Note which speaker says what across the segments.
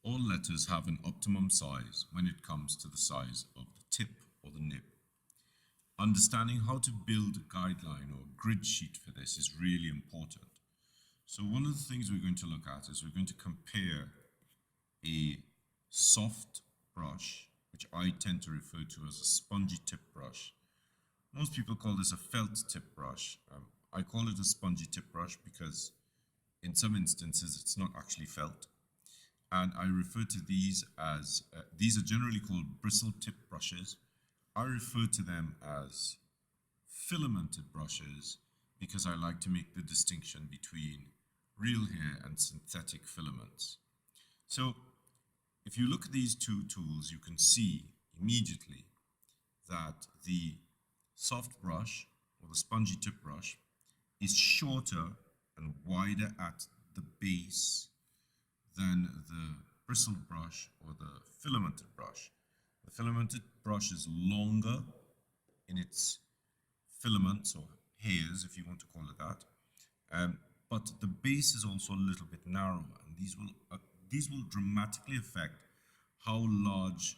Speaker 1: All letters have an optimum size when it comes to the size of the tip or the nib. Understanding how to build a guideline or a grid sheet for this is really important. So one of the things we're going to look at is we're going to compare a soft brush, which I tend to refer to as a spongy tip brush. Most people call this a felt tip brush. I call it a spongy tip brush because in some instances it's not actually felt. And I refer to these as, these are generally called bristle tip brushes. I refer to them as filamented brushes because I like to make the distinction between real hair and synthetic filaments. So if you look at these two tools, you can see immediately that the soft brush or the spongy tip brush is shorter and wider at the base than the bristled brush or the filamented brush. The filamented brush is longer in its filaments or hairs, if you want to call it that, but the base is also a little bit narrower, and these will dramatically affect how large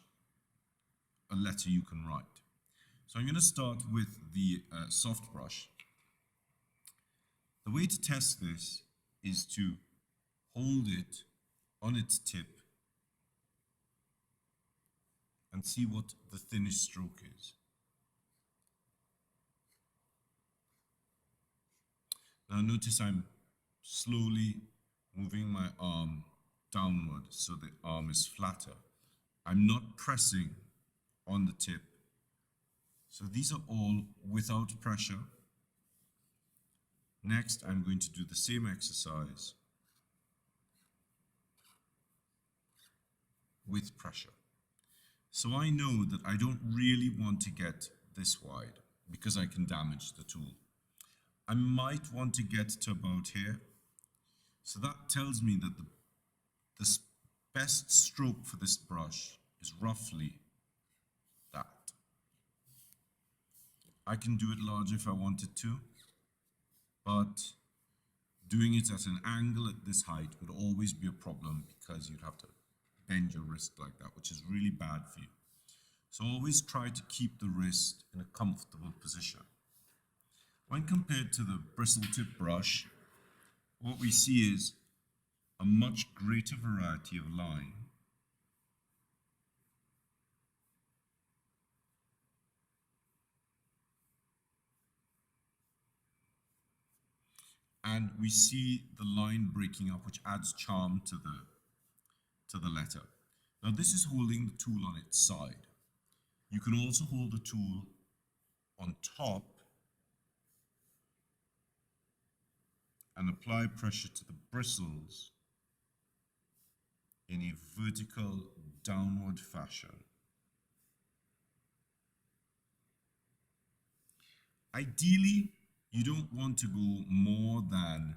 Speaker 1: a letter you can write. So I'm going to start with the soft brush. The way to test this is to hold it on its tip and see what the thinnest stroke is. Now notice I'm slowly moving my arm downward so the arm is flatter. I'm not pressing on the tip. So these are all without pressure. Next, I'm going to do the same exercise with pressure. So I know that I don't really want to get this wide because I can damage the tool. I might want to get to about here. So that tells me that the best stroke for this brush is roughly that. I can do it larger if I wanted to, but doing it at an angle at this height would always be a problem because you'd have to bend your wrist like that, which is really bad for you. So always try to keep the wrist in a comfortable position. When compared to the bristle tip brush, what we see is a much greater variety of line. And we see the line breaking up, which adds charm to the letter. Now this is holding the tool on its side. You can also hold the tool on top and apply pressure to the bristles in a vertical downward fashion. Ideally, you don't want to go more than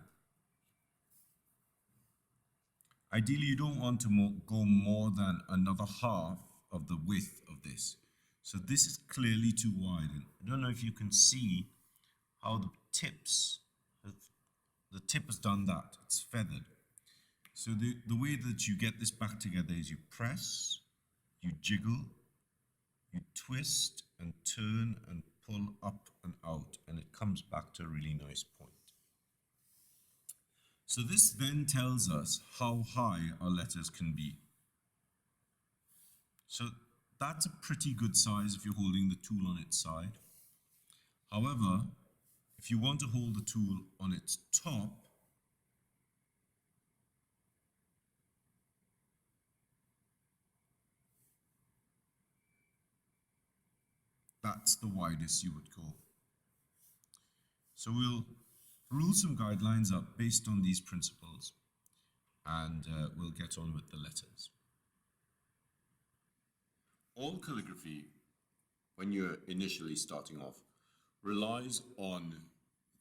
Speaker 1: go more than another half of the width of this. So this is clearly too wide. And I don't know if you can see how the tip has done that. It's feathered. So the way that you get this back together is you press, you jiggle, you twist and turn and pull up and out, and it comes back to a really nice point. So this then tells us how high our letters can be. So that's a pretty good size if you're holding the tool on its side. However, if you want to hold the tool on its top, that's the widest you would go. So we'll rule some guidelines up based on these principles, and we'll get on with the letters. All calligraphy, when you're initially starting off, relies on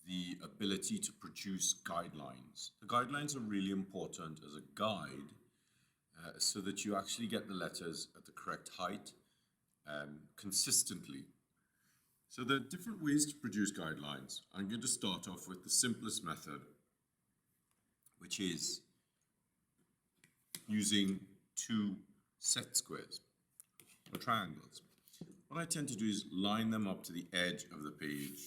Speaker 1: the ability to produce guidelines. The guidelines are really important as a guide so that you actually get the letters at the correct height consistently. So there are different ways to produce guidelines. I'm going to start off with the simplest method, which is using two set squares or triangles. What I tend to do is line them up to the edge of the page,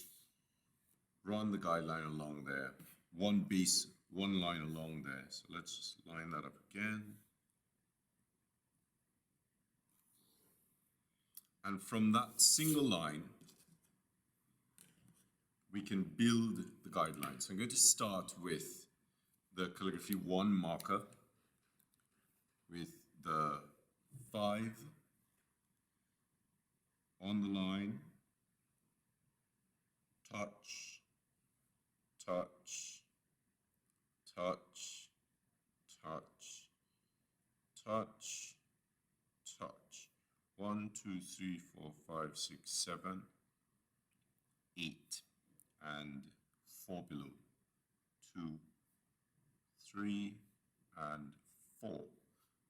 Speaker 1: run the guideline along there, one line along there. So let's just line that up again. And from that single line, we can build the guideline. So I'm going to start with the calligraphy 1 marker with the 5 on the line, touch, touch, touch, touch, touch, touch. 1, 2, 3, 4, 5, 6, 7, 8, and 4 below. 2, 3, and 4.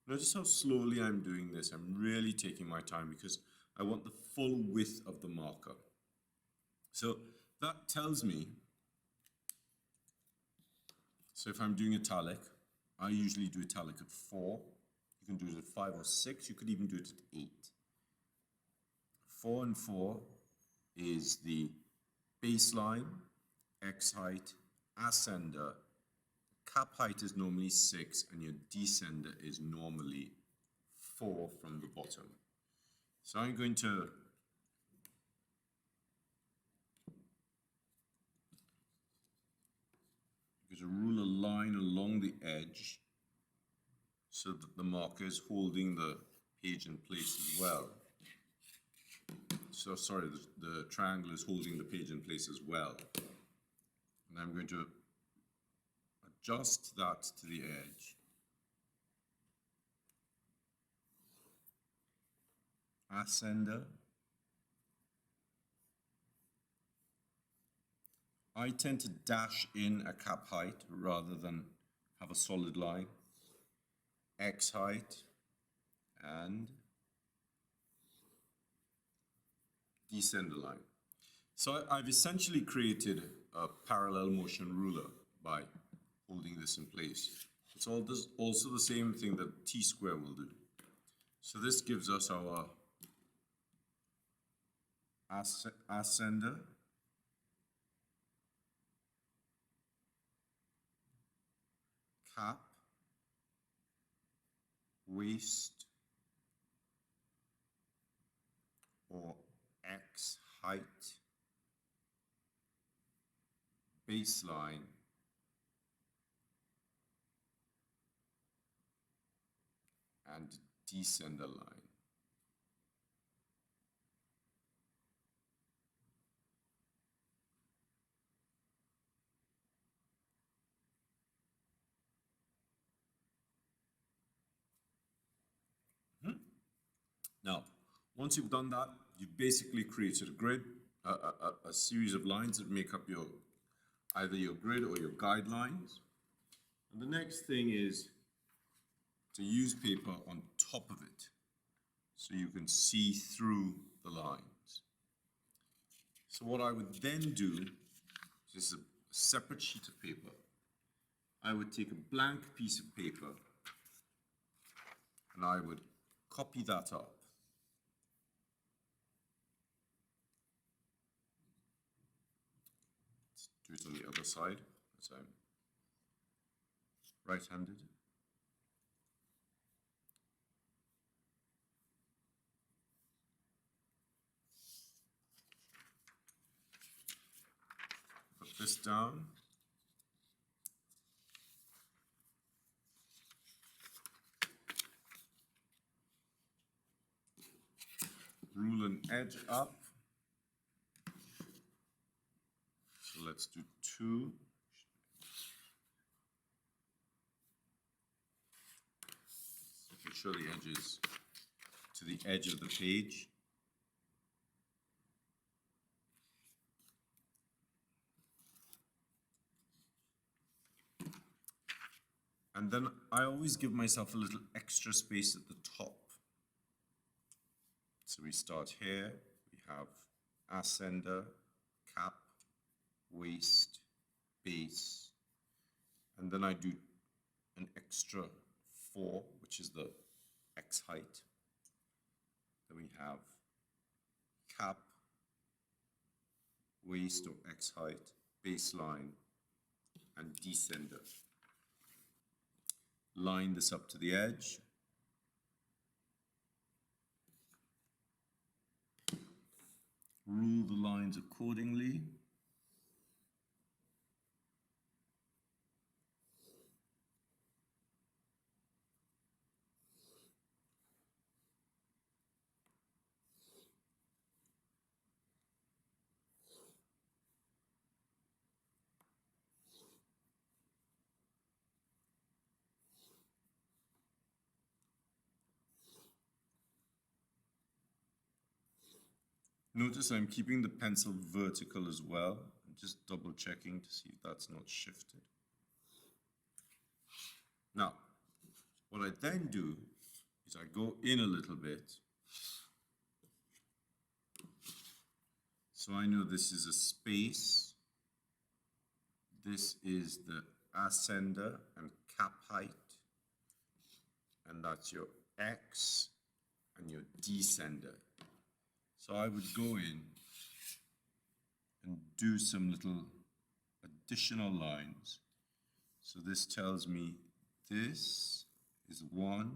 Speaker 1: Notice how slowly I'm doing this. I'm really taking my time because I want the full width of the marker. So that tells me, so if I'm doing italic, I usually do italic at 4. You can do it at 5 or 6. You could even do it at 8. 4 and 4 is the baseline, X height, ascender. Cap height is normally 6 and your descender is normally 4 from the bottom. So I'm going to rule a line along the edge so that the marker is holding the page in place as well. So sorry, the triangle is holding the page in place as well. And I'm going to adjust that to the edge. Ascender. I tend to dash in a cap height rather than have a solid line. X height and descender line. So I've essentially created a parallel motion ruler by holding this in place. It's also the same thing that T-square will do. So this gives us our ascender, cap, waist, or X height, baseline, and descender line. Now, once you've done that, you've basically created a grid, a series of lines that make up either your grid or your guidelines. And the next thing is to use paper on top of it so you can see through the lines. So what I would then do, this is a separate sheet of paper, I would take a blank piece of paper and I would copy that up. Let's do it on the other side, as I'm right-handed. Put this down. Rule an edge up. So let's do 2. Make sure the edge is to the edge of the page. And then I always give myself a little extra space at the top. So we start here, we have ascender, cap, waist, base, and then I do an extra 4, which is the X height. Then we have cap, waist or X height, baseline, and descender. Line this up to the edge. Rule the lines accordingly. Notice I'm keeping the pencil vertical as well. I'm just double checking to see if that's not shifted. Now, what I then do is I go in a little bit. So I know this is a space. This is the ascender and cap height. And that's your X and your descender. So I would go in and do some little additional lines. So this tells me this is 1.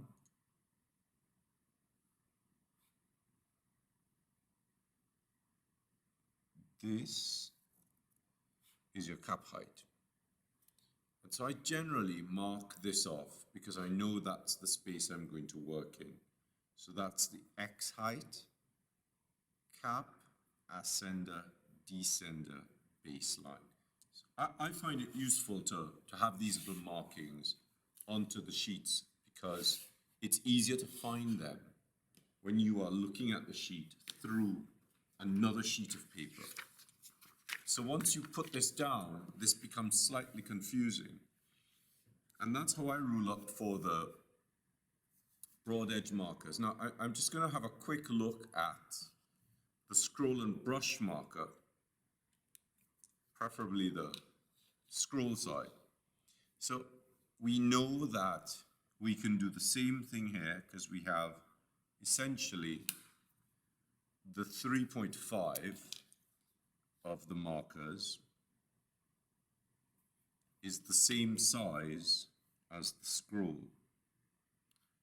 Speaker 1: This is your cap height. And so I generally mark this off because I know that's the space I'm going to work in. So that's the X height, cap, ascender, descender, baseline. So I find it useful to have these little markings onto the sheets because it's easier to find them when you are looking at the sheet through another sheet of paper. So once you put this down, this becomes slightly confusing. And that's how I rule up for the broad edge markers. Now, I'm just going to have a quick look at the scroll and brush marker, preferably the scroll side. So we know that we can do the same thing here because we have essentially the 3.5 of the markers is the same size as the scroll.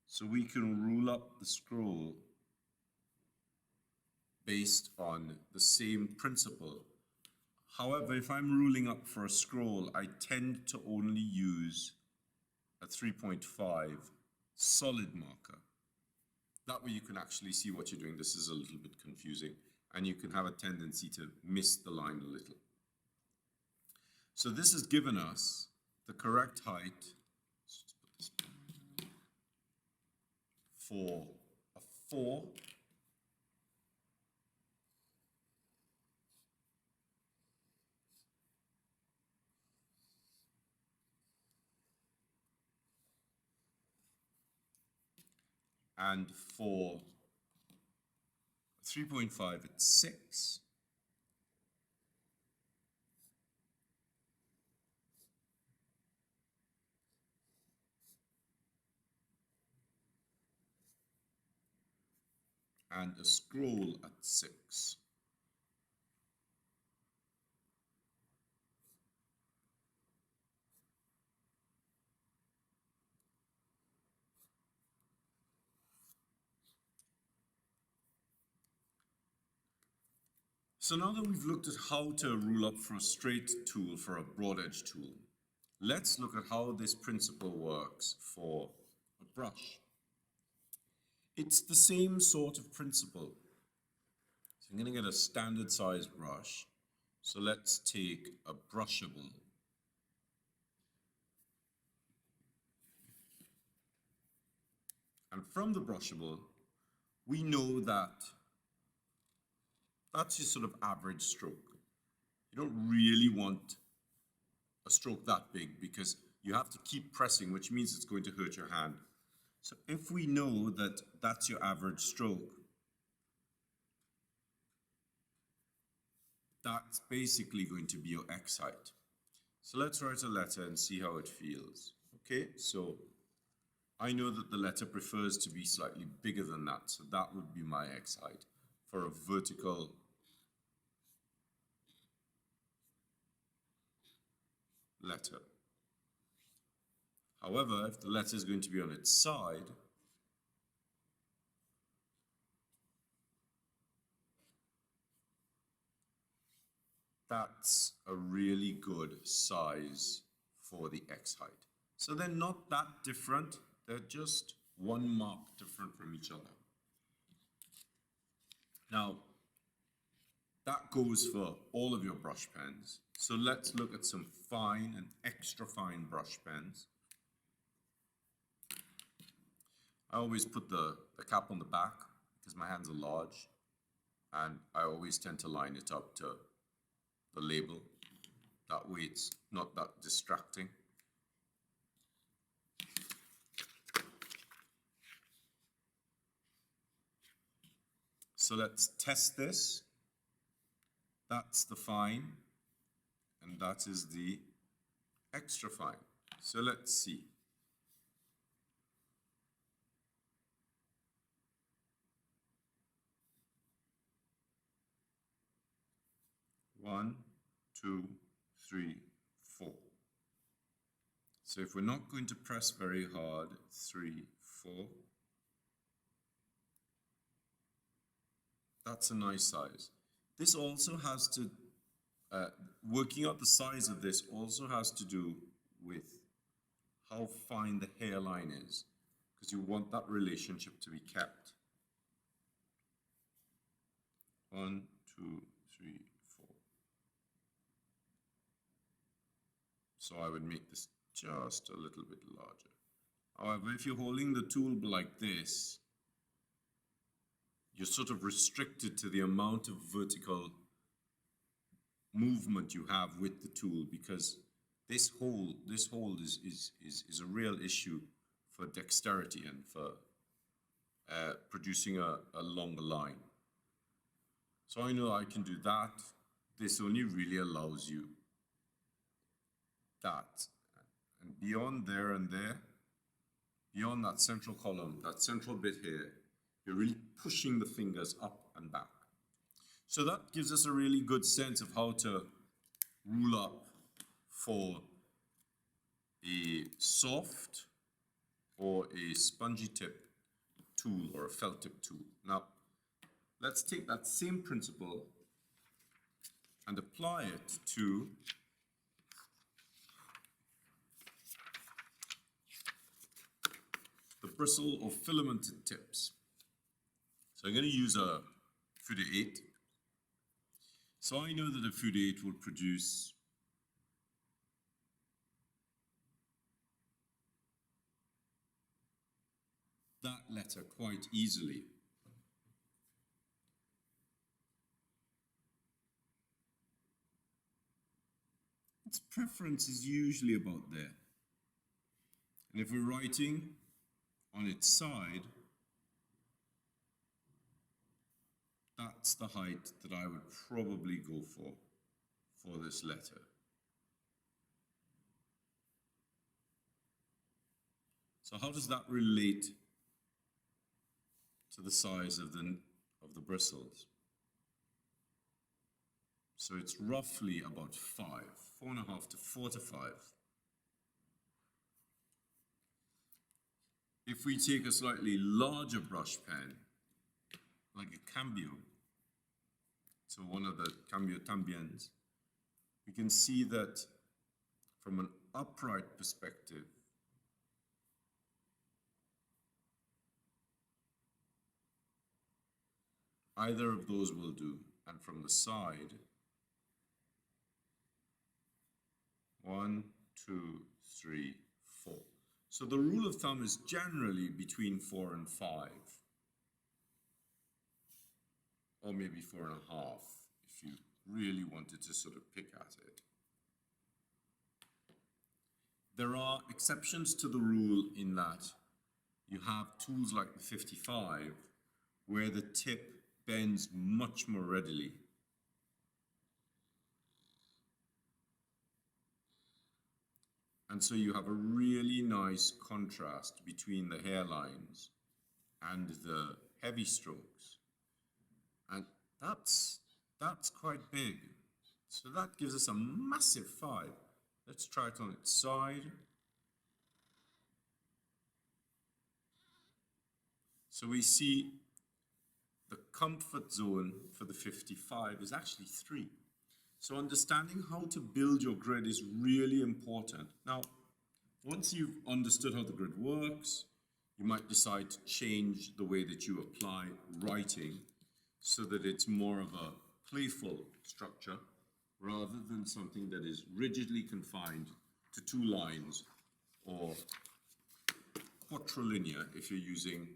Speaker 1: So we can rule up the scroll based on the same principle. However, if I'm ruling up for a scroll, I tend to only use a 3.5 solid marker. That way you can actually see what you're doing. This is a little bit confusing, and you can have a tendency to miss the line a little. So this has given us the correct height for a 4, and for 3.5 it's 6, and a scroll at 6. So now that we've looked at how to rule up for a straight tool, for a broad edge tool, let's look at how this principle works for a brush. It's the same sort of principle. So I'm going to get a standard size brush. So let's take a brushable. And from the brushable, we know that that's your sort of average stroke. You don't really want a stroke that big because you have to keep pressing, which means it's going to hurt your hand. So if we know that that's your average stroke, that's basically going to be your X height. So let's write a letter and see how it feels. Okay, so I know that the letter prefers to be slightly bigger than that, so that would be my X height for a vertical letter. However, if the letter is going to be on its side, that's a really good size for the X height. So they're not that different, they're just one mark different from each other. Now, that goes for all of your brush pens. So let's look at some fine and extra fine brush pens. I always put the cap on the back because my hands are large, and I always tend to line it up to the label. That way it's not that distracting. So let's test this. That's the fine, and that is the extra fine. So let's see. One, two, three, four. So if we're not going to press very hard, 3, 4. That's a nice size. This also has to, working out the size of this also has to do with how fine the hairline is, because you want that relationship to be kept. 1, 2, 3, 4. So I would make this just a little bit larger. However, if you're holding the tool like this, you're sort of restricted to the amount of vertical movement you have with the tool, because this hold is a real issue for dexterity and for producing a longer line. So I know I can do that. This only really allows you that. And beyond there and there, beyond that central column, that central bit here, you're really pushing the fingers up and back. So that gives us a really good sense of how to rule up for a soft or a spongy tip tool or a felt tip tool. Now, let's take that same principle and apply it to the bristle or filamented tips. So I'm going to use a Fude 8. So I know that a Fude 8 will produce that letter quite easily. Its preference is usually about there. And if we're writing on its side, that's the height that I would probably go for this letter. So how does that relate to the size of the bristles? So it's roughly about 5, 4.5 to 4 to 5. If we take a slightly larger brush pen, like a cambio, so one of the cambio tambiens, we can see that from an upright perspective, either of those will do, and from the side, 1, 2, 3, 4. So the rule of thumb is generally between 4 and 5. Or maybe 4.5 if you really wanted to sort of pick at it. There are exceptions to the rule in that you have tools like the 55 where the tip bends much more readily. And so you have a really nice contrast between the hairlines and the heavy strokes. And that's quite big. So that gives us a massive 5. Let's try it on its side. So we see the comfort zone for the 55 is actually 3. So understanding how to build your grid is really important. Now, once you've understood how the grid works, you might decide to change the way that you apply writing so that it's more of a playful structure rather than something that is rigidly confined to 2 lines, or quadrilinear if you're using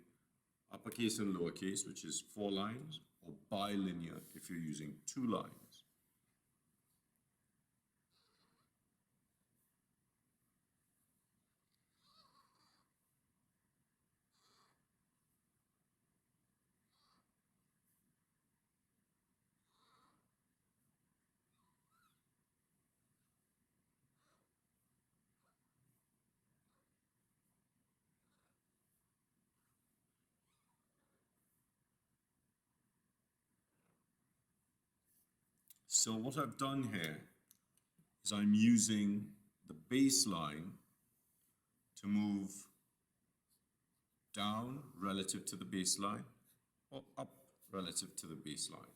Speaker 1: uppercase and lowercase, which is 4 lines, or bilinear if you're using 2 lines. So what I've done here is I'm using the baseline to move down relative to the baseline or up relative to the baseline.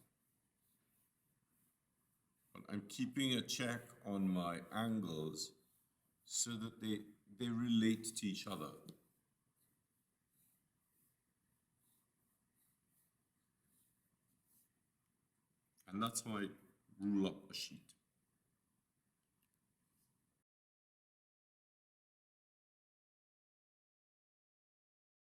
Speaker 1: But I'm keeping a check on my angles so that they relate to each other. And that's how I rule up a sheet.